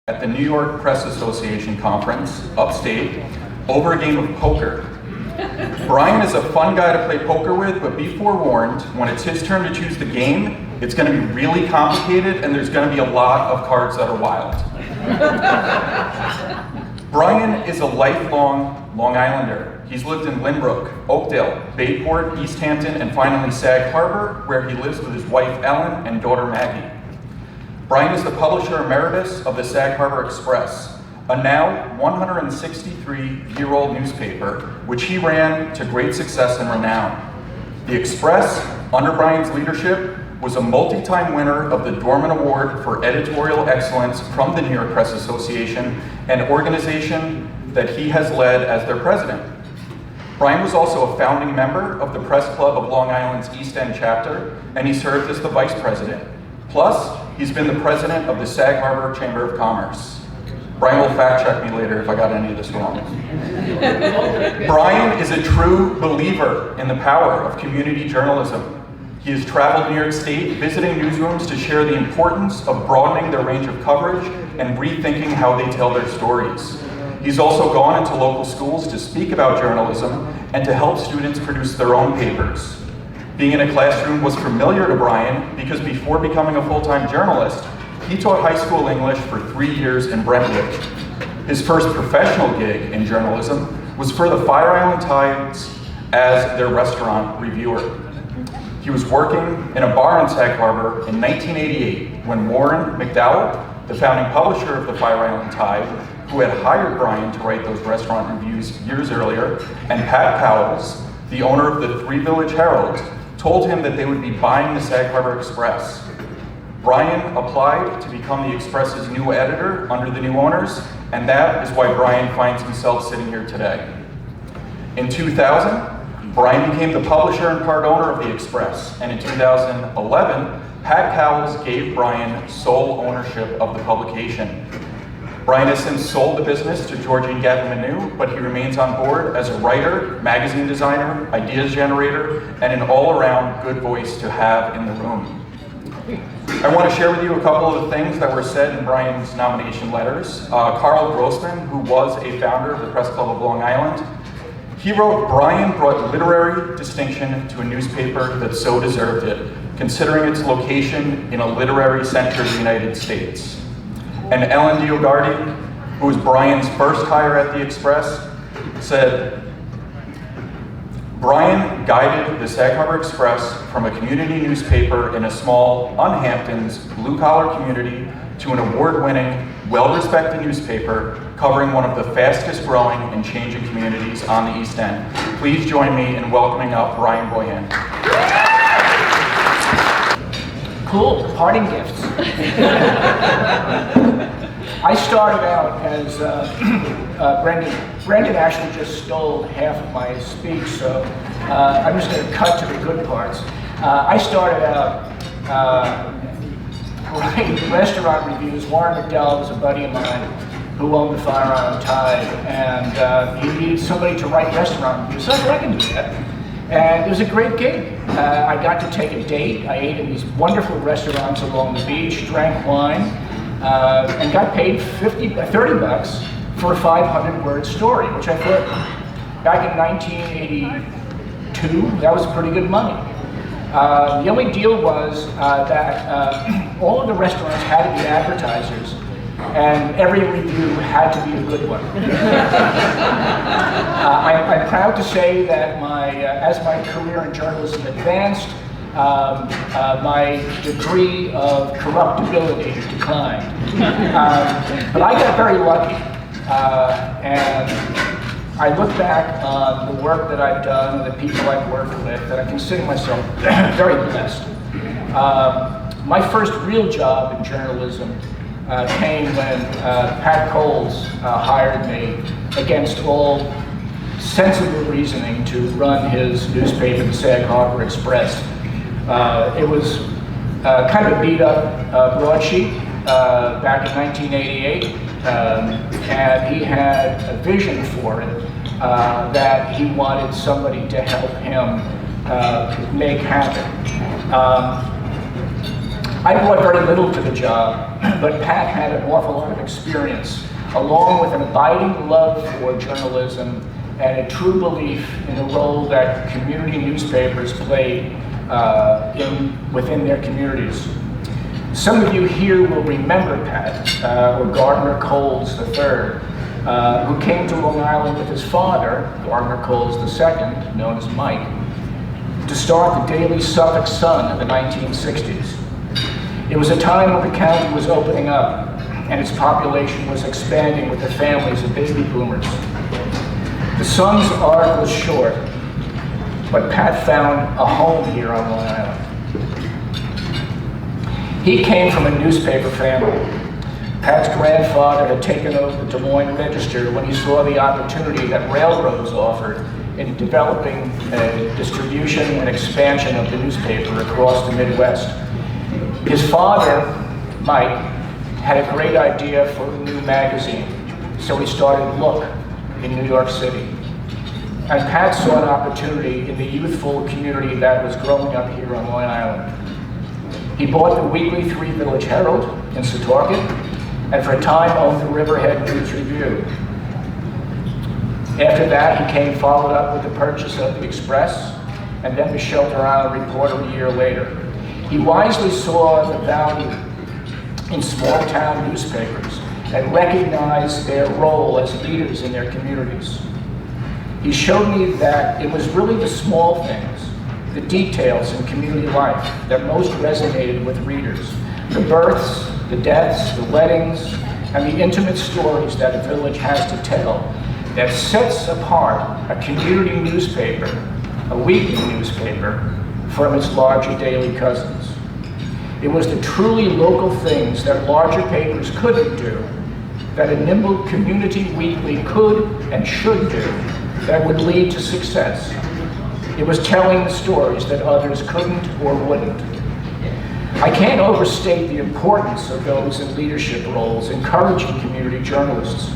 at the New York Press Association conference, upstate, over a game of poker. Bryan is a fun guy to play poker with, but be forewarned, when it's his turn to choose the game, it's going to be really complicated and there's going to be a lot of cards that are wild. Bryan is a lifelong Long Islander. He's lived in Lynbrook, Oakdale, Bayport, East Hampton, and finally Sag Harbor, where he lives with his wife Ellen and daughter Maggie. Bryan is the publisher emeritus of the Sag Harbor Express, a now 163-year-old newspaper, which he ran to great success and renown. The Express, under Bryan's leadership, was a multi-time winner of the Dorman Award for Editorial Excellence from the New York Press Association, an organization that he has led as their president. Bryan was also a founding member of the Press Club of Long Island's East End chapter, and he served as the vice president. Plus, he's been the president of the Sag Harbor Chamber of Commerce. Bryan will fact check me later if I got any of this wrong. Bryan is a true believer in the power of community journalism. He has traveled New York State visiting newsrooms to share the importance of broadening their range of coverage and rethinking how they tell their stories. He's also gone into local schools to speak about journalism and to help students produce their own papers. Being in a classroom was familiar to Bryan because before becoming a full-time journalist, he taught high school English for 3 years in Brentwood. His first professional gig in journalism was for the Fire Island Times as their restaurant reviewer. He was working in a bar in Sag Harbor in 1988 when Warren McDowell, the founding publisher of the Fire Island Tide, who had hired Bryan to write those restaurant reviews years earlier, and Pat Powles, the owner of the Three Village Herald, told him that they would be buying the Sag Harbor Express. Bryan applied to become the Express's new editor under the new owners, and that is why Bryan finds himself sitting here today. In 2000, Bryan became the publisher and part owner of the Express, and in 2011, Pat Powles gave Bryan sole ownership of the publication. Bryan has since sold the business to Georgine Gavin-Manu, but he remains on board as a writer, magazine designer, ideas generator, and an all-around good voice to have in the room. I want to share with you a couple of the things that were said in Bryan's nomination letters. Carl Grossman, who was a founder of the Press Club of Long Island, he wrote, "Bryan brought literary distinction to a newspaper that so deserved it, considering its location in a literary center of the United States." And Ellen Diogardi, who was Bryan's first hire at the Express, said, "Bryan guided the Sag Harbor Express from a community newspaper in a small, unhamptons, blue-collar community to an award-winning, well-respected newspaper covering one of the fastest-growing and changing communities on the East End." Please join me in welcoming up Bryan Boyhan. Cool, parting gifts. I started out as Brendan actually just stole half of my speech, so I'm just going to cut to the good parts. I started out writing restaurant reviews. Warren McDowell was a buddy of mine who owned the Fire Island Tide, and he needed somebody to write restaurant reviews, so I said, I can do that. And it was a great gig. I got to take a date. I ate in these wonderful restaurants along the beach, drank wine, and got paid $30 bucks for a 500-word story, which I thought back in 1982, that was pretty good money. The only deal was that all of the restaurants had to be advertisers, and every review had to be a good one. I'm proud to say that as my career in journalism advanced, my degree of corruptibility declined. But I got very lucky, and I look back on the work that I've done and the people I've worked with, and I consider myself very blessed. My first real job in journalism came when Pat Coles hired me against all sensible reasoning to run his newspaper, the Sag Harbor Express. It was kind of a beat-up broadsheet back in 1988, and he had a vision for it that he wanted somebody to help him make happen. I brought very little to the job, but Pat had an awful lot of experience, along with an abiding love for journalism and a true belief in the role that community newspapers played within their communities. Some of you here will remember Pat, or Gardner Coles III, who came to Long Island with his father, Gardner Coles II, known as Mike, to start the Daily Suffolk Sun in the 1960s. It was a time when the county was opening up and its population was expanding with the families of baby boomers. The Sun's arc was short, but Pat found a home here on Long Island. He came from a newspaper family. Pat's grandfather had taken over the Des Moines Register when he saw the opportunity that railroads offered in developing a distribution and expansion of the newspaper across the Midwest. His father, Mike, had a great idea for a new magazine, so he started Look in New York City. And Pat saw an opportunity in the youthful community that was growing up here on Long Island. He bought the weekly Three Village Herald in Setauket, and for a time owned the Riverhead News Review. After that, he followed up with the purchase of the Express, and then the Shelter Island Reporter a year later. He wisely saw the value in small-town newspapers and recognized their role as leaders in their communities. He showed me that it was really the small things, the details in community life that most resonated with readers. The births, the deaths, the weddings, and the intimate stories that a village has to tell that sets apart a community newspaper, a weekly newspaper, from its larger daily cousins. It was the truly local things that larger papers couldn't do, that a nimble community weekly could and should do, that would lead to success. It was telling the stories that others couldn't or wouldn't. I can't overstate the importance of those in leadership roles encouraging community journalists.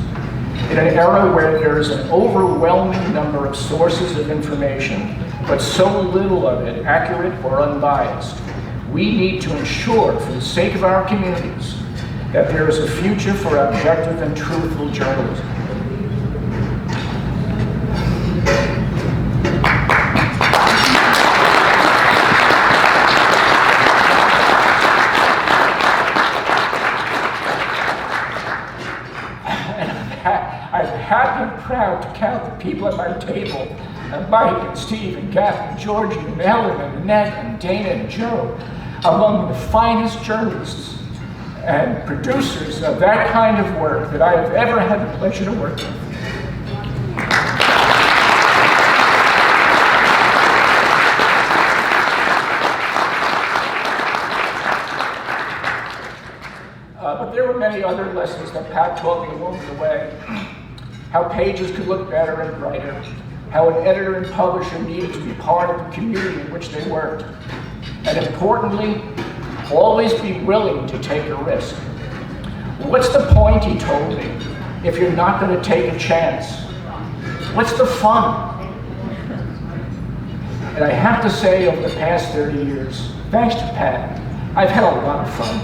In an era where there is an overwhelming number of sources of information, but so little of it accurate or unbiased, we need to ensure, for the sake of our communities, that there is a future for objective and truthful journalism. I'm happy and proud to count the people at my table, Mike and Steve and Gaff and Georgie and Ellen and Annette and Dana and Joe, among the finest journalists and producers of that kind of work that I have ever had the pleasure to work with. But there were many other lessons that Pat taught me along the way. How pages could look better and brighter. How an editor and publisher needed to be part of the community in which they worked. And importantly, always be willing to take a risk. What's the point, he told me, if you're not going to take a chance? What's the fun? And I have to say, over the past 30 years, thanks to Pat, I've had a lot of fun.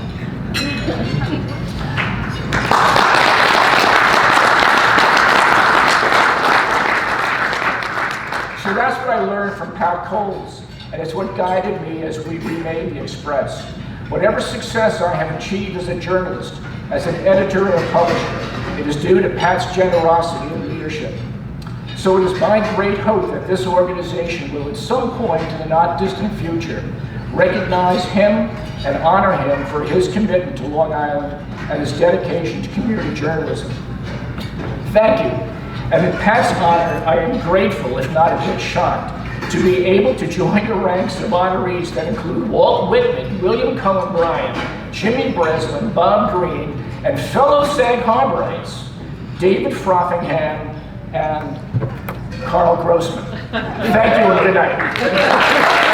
So that's what I learned from Pat Coles, and it's what guided me as we remade the Express. Whatever success I have achieved as a journalist, as an editor and a publisher, it is due to Pat's generosity and leadership. So it is my great hope that this organization will at some point in the not distant future recognize him and honor him for his commitment to Long Island and his dedication to community journalism. Thank you. And in Pat's honor, I am grateful, if not a bit shocked, to be able to join the ranks of honorees that include Walt Whitman, William Cullen Bryan, Jimmy Breslin, Bob Green, and fellow Sag Harborites, David Frothingham and Carl Grossman. Thank you and good night.